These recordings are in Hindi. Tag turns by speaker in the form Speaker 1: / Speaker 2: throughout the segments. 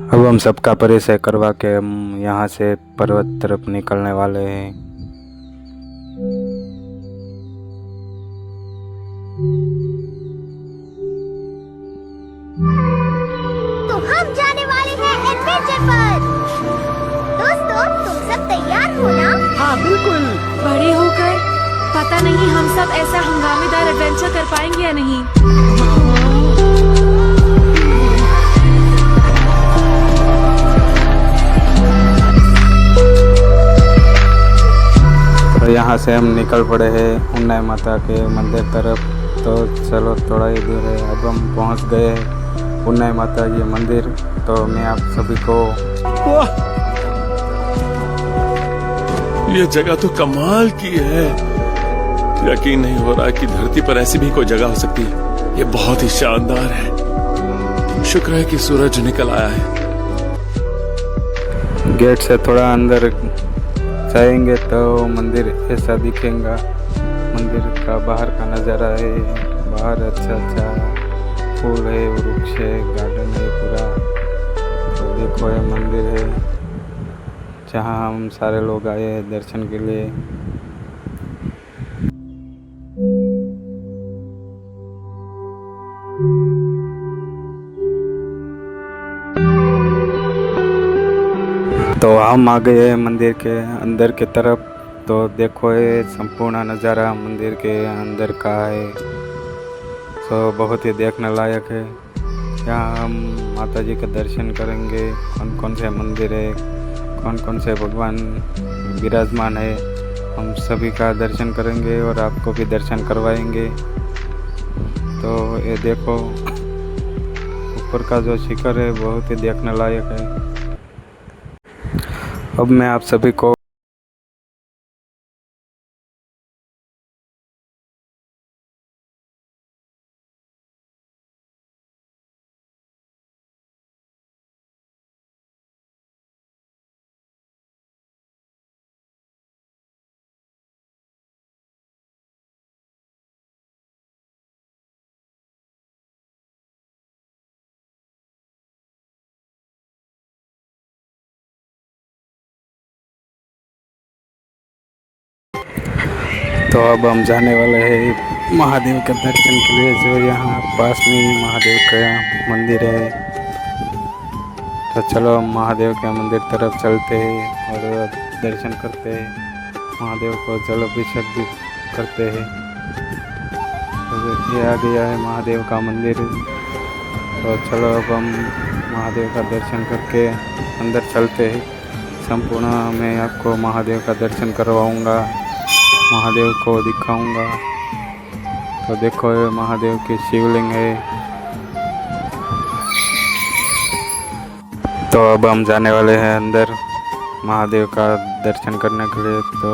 Speaker 1: अब हम सबका परिचय करवा के हम यहाँ से पर्वत तरफ निकलने वाले हैं।
Speaker 2: तो हम जाने वाले हैं एडवेंचर पर। दोस्तों, तुम सब तैयार हो ना?
Speaker 3: हाँ बिल्कुल।
Speaker 4: बड़े होकर पता नहीं हम सब ऐसा हंगामेदार एडवेंचर कर पाएंगे या नहीं।
Speaker 1: तो यहाँ से हम निकल पड़े हैं उन्नाई माता के मंदिर तरफ। तो चलो थोड़ा ही दूर है, अब हम पहुँच गए हैं उन्नाई माता जी मंदिर। तो मैं आप सभी को
Speaker 5: ये जगह तो कमाल की है। यकीन नहीं हो रहा कि धरती पर ऐसी भी कोई जगह हो सकती है। ये बहुत ही शानदार है। शुक्र है कि सूरज निकल आया है।
Speaker 1: गेट से थोड़ा अंदर जाएंगे तो मंदिर ऐसा दिखेगा। मंदिर का बाहर का नज़ारा है। बाहर अच्छा फूल है, वृक्ष है, गार्डन है पूरा। तो देखो ये मंदिर है जहाँ हम सारे लोग आए हैं दर्शन के लिए। तो हम आ गए हैं मंदिर के अंदर की तरफ। तो देखो ये संपूर्ण नज़ारा मंदिर के अंदर का है। तो बहुत ही देखने लायक है। यहाँ हम माता जी के दर्शन करेंगे। कौन कौन से मंदिर है, कौन कौन से भगवान विराजमान है, हम सभी का दर्शन करेंगे और आपको भी दर्शन करवाएंगे। तो ये देखो ऊपर का जो शिखर है बहुत ही देखने लायक है। अब मैं आप सभी को तो अब हम जाने वाले हैं महादेव के दर्शन के लिए, जो यहाँ पास में ही महादेव का मंदिर है। तो चलो हम महादेव के मंदिर तरफ चलते हैं और दर्शन करते हैं। महादेव को जल अभिषेक भी करते हैं। तो ये आ गया है महादेव का मंदिर। तो चलो अब हम महादेव का दर्शन करके अंदर चलते हैं। संपूर्ण मैं आपको महादेव का दर्शन करवाऊँगा, महादेव को दिखाऊंगा। तो देखो ये महादेव की शिवलिंग है। तो अब हम जाने वाले हैं अंदर महादेव का दर्शन करने के लिए। तो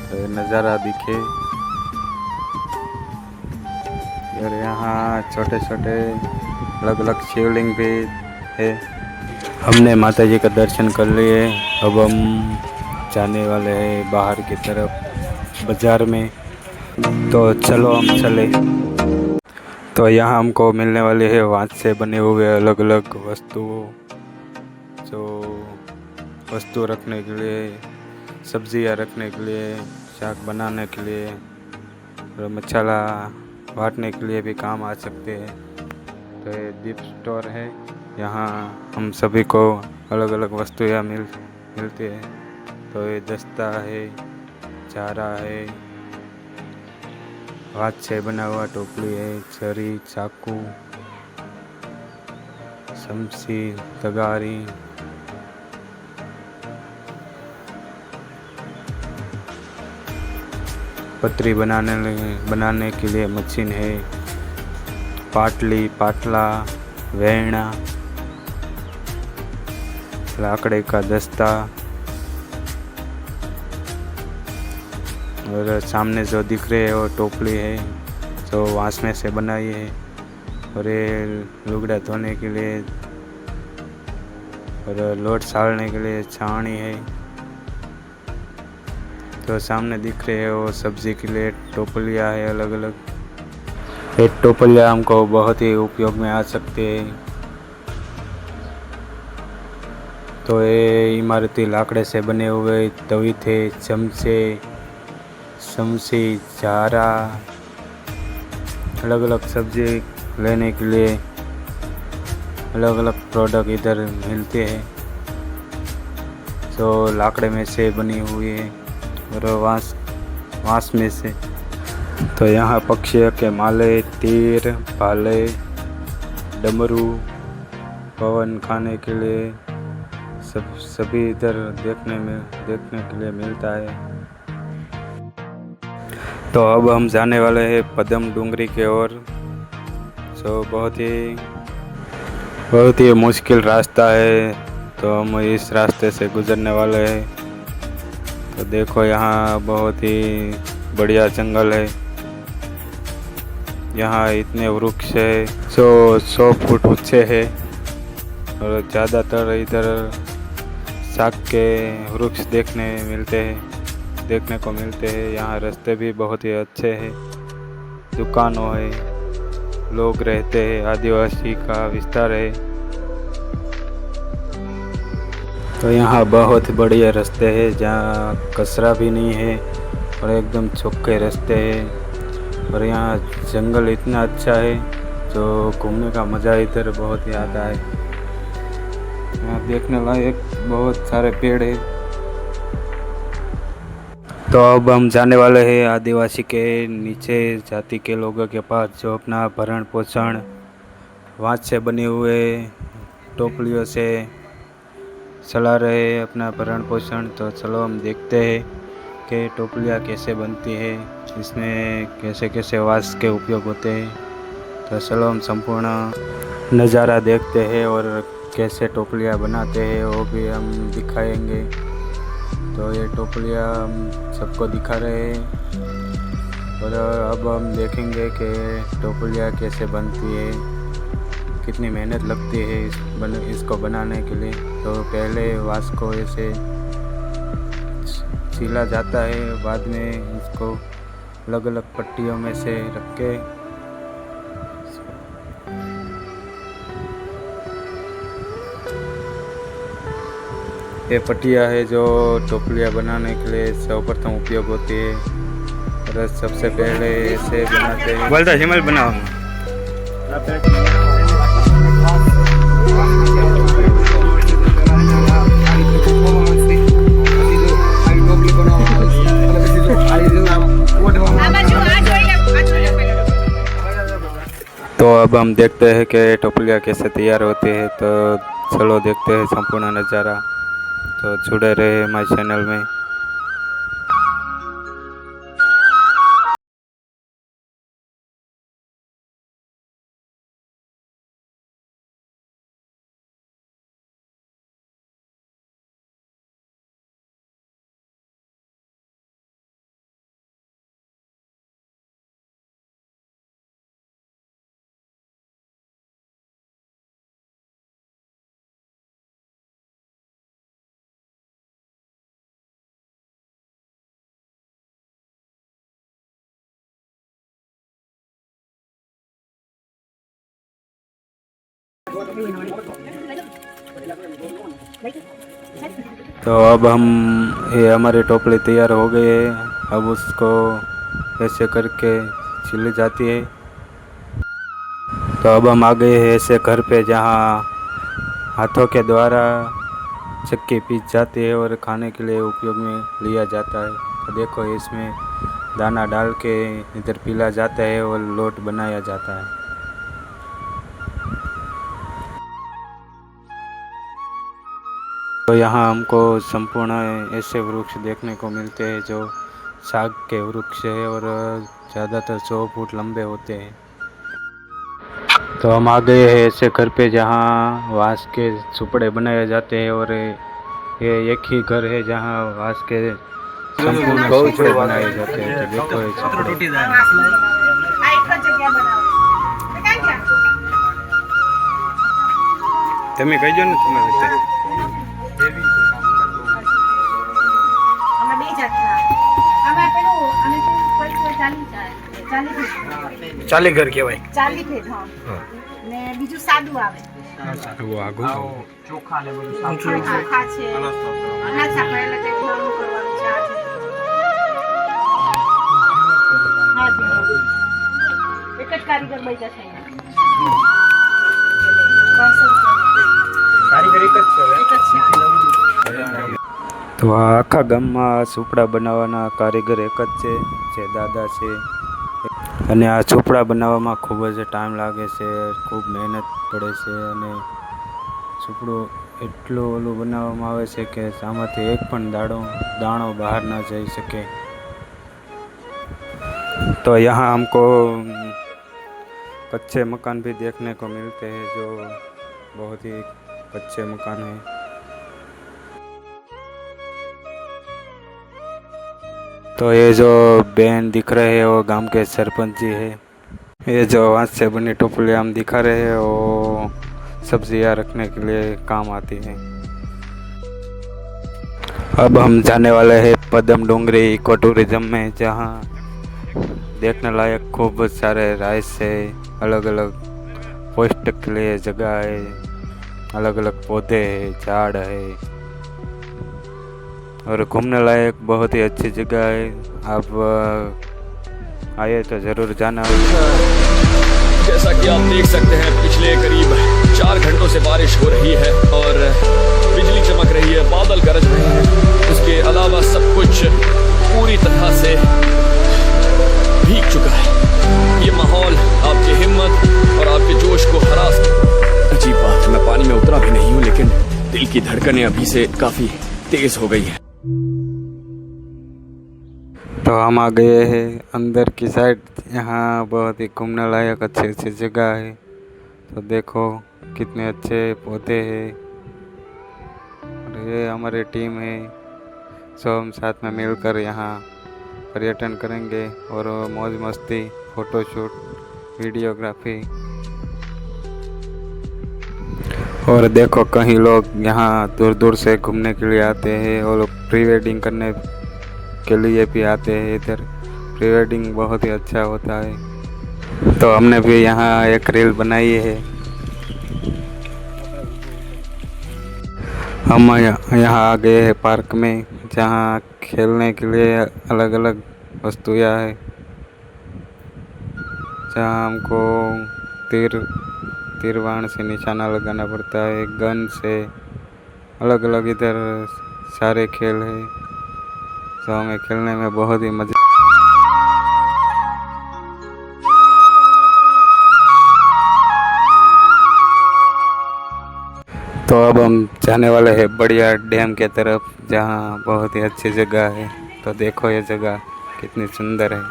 Speaker 1: ये नज़ारा दिखे और यहाँ छोटे छोटे अलग अलग शिवलिंग भी है। हमने माता जी का दर्शन कर लिए। अब हम जाने वाले हैं बाहर की तरफ बाज़ार में। तो चलो हम चले। तो यहाँ हमको मिलने वाले हैं हाथ से बने हुए अलग अलग वस्तु रखने के लिए, सब्जियाँ रखने के लिए, साग बनाने के लिए और मसाला बांटने के लिए भी काम आ सकते हैं। तो ये दीप स्टोर है। यहाँ हम सभी को अलग अलग वस्तुएँ मिलती है। तो ये दस्ता है, चारा है हाथ से बना हुआ टोपली है, छरी, चाकू, शमशी, तगारी, पतरी बनाने के लिए मशीन है, पाटली, पाटला, वेणा, लाकड़े का दस्ता, और सामने जो दिख रहे है वो टोपली है जो वांस में से बनाई है, और ये लुगड़ा धोने के लिए और लोट साड़ने के लिए छावनी है। तो सामने दिख रहे है वो सब्जी के लिए टोपलियाँ है अलग अलग। ये टोपलियाँ हमको बहुत ही उपयोग में आ सकते हैं। तो ये इमारती लाकड़े से बने हुए तवी थे, चमचे, शमशी, झारा, अलग अलग सब्जी लेने के लिए अलग अलग प्रोडक्ट इधर मिलते हैं जो लाकड़े में से बनी हुई है और वांस में से। तो यहाँ पक्षियों के माले, तीर, भाले, डमरू, पवन खाने के लिए सभी इधर देखने के लिए मिलता है। तो अब हम जाने वाले हैं पदम डूंगरी की ओर। जो बहुत ही मुश्किल रास्ता है, तो हम इस रास्ते से गुजरने वाले हैं। तो देखो यहाँ बहुत ही बढ़िया जंगल है। यहाँ इतने वृक्ष है जो 100 फुट ऊंचे है और ज़्यादातर इधर साग के वृक्ष देखने को मिलते हैं। यहाँ रास्ते भी बहुत ही अच्छे हैं, दुकानों है, लोग रहते हैं, आदिवासी का विस्तार है। तो यहाँ बहुत बढ़िया रास्ते हैं जहाँ कचरा भी नहीं है और एकदम चौखे रास्ते हैं। और यहाँ जंगल इतना अच्छा है जो घूमने का मज़ा इधर बहुत ही आता है। यहाँ देखने लायक बहुत सारे पेड़ है। तो अब हम जाने वाले हैं आदिवासी के नीचे जाति के लोगों के पास जो अपना भरण पोषण वांस से बने हुए टोपलियों से चला रहे हैं अपना भरण पोषण। तो चलो हम देखते हैं कि टोपलियाँ कैसे बनती है, इसमें कैसे कैसे वांस के उपयोग होते हैं। तो चलो हम संपूर्ण नज़ारा देखते हैं और कैसे टोपलियाँ बनाते हैं वो भी हम दिखाएंगे। तो ये टोपलियाँ हम सबको दिखा रहे हैं और अब हम देखेंगे कि टोपलियाँ कैसे बनती है, कितनी मेहनत लगती है इसको बनाने के लिए। तो पहले वांस को ऐसे छीला जाता है, बाद में इसको अलग अलग पट्टियों में से रख के ये पट्टियाँ है जो टोपलियाँ बनाने के लिए सर्वप्रथम उपयोग होती है। और सबसे पहले ऐसे बनाते हैं। बोलता हिमल बनाओ। तो अब हम देखते हैं कि टोपलियाँ कैसे तैयार होती है। तो चलो देखते हैं संपूर्ण नज़ारा। तो जुड़े रहे हमारे चैनल में। तो अब ये हमारी टोपली तैयार हो गई है। अब उसको ऐसे करके छिली जाती है। तो अब हम आ गए हैं ऐसे घर पे जहाँ हाथों के द्वारा चक्की पीस जाती है और खाने के लिए उपयोग में लिया जाता है। तो देखो इसमें दाना डाल के इधर पीला जाता है और लोट बनाया जाता है। तो यहाँ हमको संपूर्ण ऐसे वृक्ष देखने को मिलते हैं जो साग के वृक्ष है और ज़्यादातर 100 फुट लंबे होते हैं। तो हम आ गए हैं ऐसे घर पे जहाँ बांस के झुपड़े बनाए जाते हैं और ये एक ही घर है जहाँ बांस के संपूर्ण झुपड़े बनाए जाते हैं। तो देखो ये झुपड़े। તમે કહીજો ને તમારે રીતે ચાલી ઘર કહેવાય
Speaker 3: ચાલી ફેટ ને બીજું સાદું આવે
Speaker 1: वो आगू
Speaker 3: ચોખા ને બધું ચોખા છે અનાજ છાપેલા તે નાનું કરવાનું છે આ છે એક જ કારીગર બેઠા છે
Speaker 1: કારીગર એક જ છે
Speaker 3: એક જ છે
Speaker 1: તો આ આખા ગામમાં ઝૂંપડા બનાવવાના કારીગર એક જ છે જે દાદા છે અને આ ઝૂંપડા બનાવવામાં ખૂબ જ ટાઈમ લાગે છે, ખૂબ મહેનત પડે છે અને ઝૂંપડું એટલું ઓલું બનાવવામાં આવે છે કે આમાંથી એક પણ દાણો બહાર ना जा सके। तो यहाँ हमको कच्चे मकान भी देखने को मिलते हैं जो बहुत ही कच्चे मकान हैं। तो ये जो बहन दिख रहे हैं वो गांव के सरपंच जी है। ये जो हाथ से बनी टोपलियाँ हम दिखा रहे हैं वो सब्जियाँ रखने के लिए काम आती हैं। अब हम जाने वाले हैं पदम डोंगरी इको टूरिज्म में, जहाँ देखने लायक खूब सारे राइस है, अलग अलग पौष्टिक के लिए जगह है, अलग अलग पौधे है, झाड़ है और घूमने लायक बहुत ही अच्छी जगह है। आप आए तो ज़रूर जाना।
Speaker 5: जैसा कि आप देख सकते हैं पिछले करीब 4 घंटों से बारिश हो रही है और बिजली चमक रही है, बादल गरज रहे हैं। उसके अलावा सब कुछ पूरी तरह से भीग चुका है। ये माहौल आपकी हिम्मत और आपके जोश को हरास। अजीब बात है, मैं पानी में उतरा भी नहीं हूँ लेकिन दिल की धड़कनें अभी से काफी तेज हो गई है।
Speaker 1: तो हम आ गए हैं अंदर की साइड। यहाँ बहुत ही घूमने लायक अच्छी अच्छी जगह है। तो देखो कितने अच्छे पौधे हैं और ये हमारी टीम है, सब हम साथ में मिलकर यहाँ पर्यटन करेंगे और मौज मस्ती, फ़ोटोशूट, वीडियोग्राफी। और देखो कहीं लोग यहाँ दूर दूर से घूमने के लिए आते हैं और प्री वेडिंग करने के लिए भी आते हैं। इधर प्री वेडिंग बहुत ही अच्छा होता है। तो हमने भी यहाँ एक रील बनाई है। हम यहाँ आ गए हैं पार्क में, जहाँ खेलने के लिए अलग अलग वस्तुएं हैं, जहाँ हमको तीरवान से निशाना लगाना पड़ता है, गन से, अलग अलग इधर सारे खेल है। तो हमें खेलने में बहुत ही मज़ा। तो अब हम जाने वाले हैं बढ़िया डैम के तरफ, जहाँ बहुत ही अच्छी जगह है। तो देखो ये जगह कितनी सुंदर है।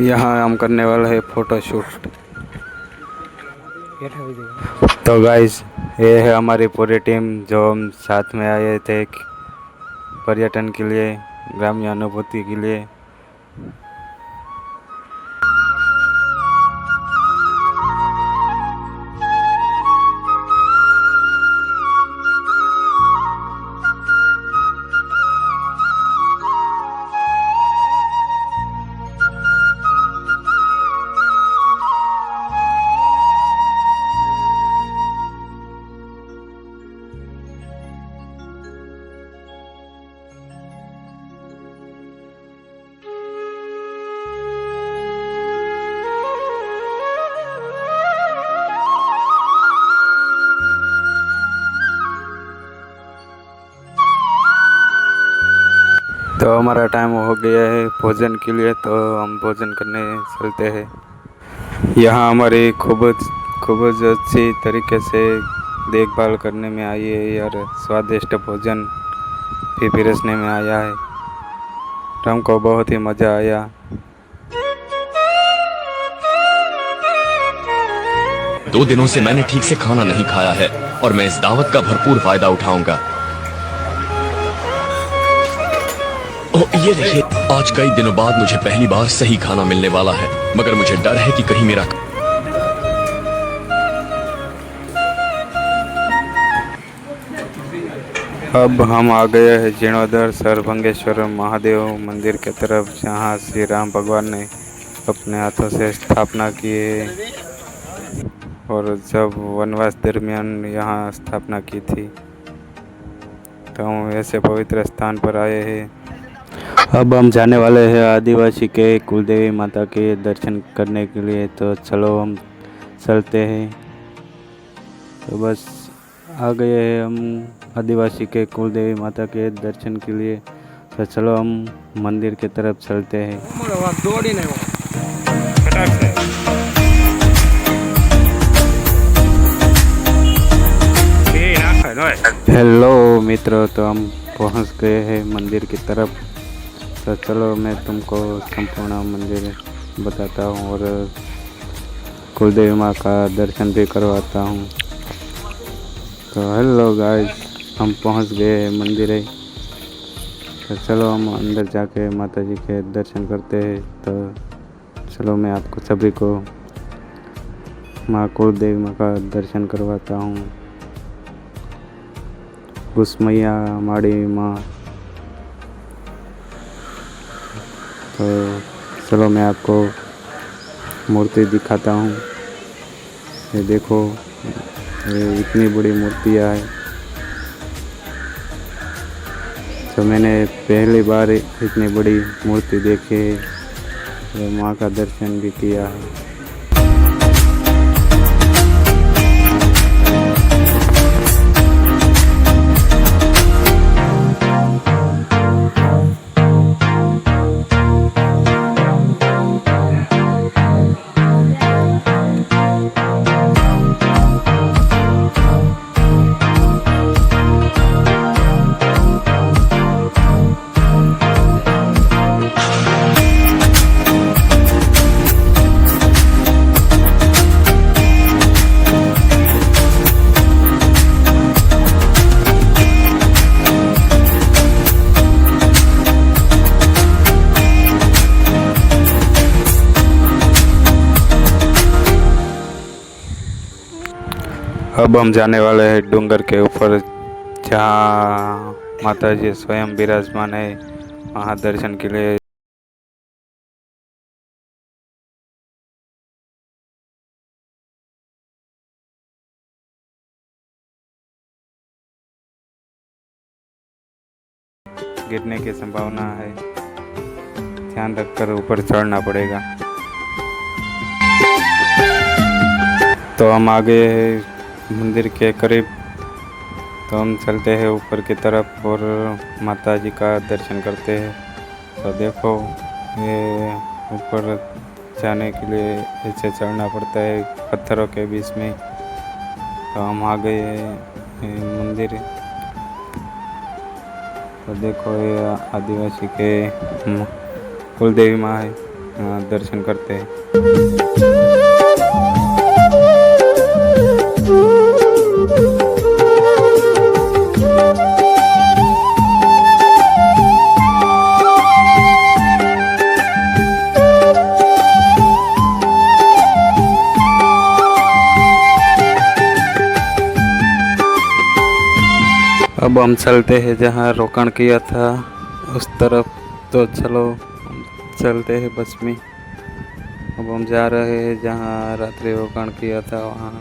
Speaker 1: यहाँ हम करने वाले हैं फ़ोटोशूट। तो गाइस ये है हमारी पूरी टीम जो हम साथ में आए थे पर्यटन के लिए, ग्रामीण अनुभूति के लिए। तो हमारा टाइम हो गया है भोजन के लिए, तो हम भोजन करने चलते हैं। यहाँ हमारी खूब अच्छी तरीके से देखभाल करने में आई है और स्वादिष्ट भोजन भी परोसने में आया है। हमको बहुत ही मज़ा आया।
Speaker 5: दो दिनों से मैंने ठीक से खाना नहीं खाया है और मैं इस दावत का भरपूर फायदा उठाऊंगा। ये देखिए, आज कई दिनों बाद मुझे पहली बार सही खाना मिलने वाला है, मगर मुझे डर है कि कहीं मेरा
Speaker 1: अब हम आ गए हैं जीर्णोद्धार सर्वभंगेश्वर महादेव मंदिर की तरफ, जहाँ श्री राम भगवान ने अपने हाथों से स्थापना की है और जब वनवास दरमियान यहाँ स्थापना की थी। तो हम ऐसे पवित्र स्थान पर आए हैं। अब हम जाने वाले हैं आदिवासी के कुलदेवी माता के दर्शन करने के लिए, तो चलो हम चलते हैं। तो बस आ गए हैं हम आदिवासी के कुलदेवी माता के दर्शन के लिए, तो चलो हम मंदिर की तरफ चलते हैं। हेलो मित्रों, तो हम पहुंच गए हैं मंदिर की तरफ। तो चलो मैं तुमको संपूर्ण मंदिर बताता हूँ और कुलदेवी माँ का दर्शन भी करवाता हूँ। तो हेलो गाइस, हम पहुँच गए हैं मंदिर है। तो चलो हम अंदर जाके माता जी के दर्शन करते हैं। तो चलो मैं आपको सभी को माँ कुलदेवी माँ का दर्शन करवाता हूँ। घुसमैया हमारी माँ। तो चलो मैं आपको मूर्ति दिखाता हूँ। ये देखो, ये इतनी बड़ी मूर्तियाँ है। तो मैंने पहली बार इतनी बड़ी मूर्ति देखी है और माँ का दर्शन भी किया है। अब हम जाने वाले हैं डूंगर के ऊपर, जहाँ माता जी स्वयं विराजमान है। वहाँ दर्शन के लिए गिरने की संभावना है, ध्यान रखकर ऊपर चढ़ना पड़ेगा। तो हम आ गए हैं मंदिर के करीब। तो हम चलते हैं ऊपर की तरफ और माता जी का दर्शन करते हैं। तो देखो, ये ऊपर जाने के लिए ऐसे चढ़ना पड़ता है पत्थरों के बीच में। तो हम आ गए हैं मंदिर। तो देखो, ये आदिवासी के कुलदेवी माँ है, दर्शन करते हैं। अब हम चलते हैं जहाँ रोकाण किया था उस तरफ। तो चलो चलते हैं बस में। अब हम जा रहे हैं जहाँ रात्रि रोकाण किया था वहाँ।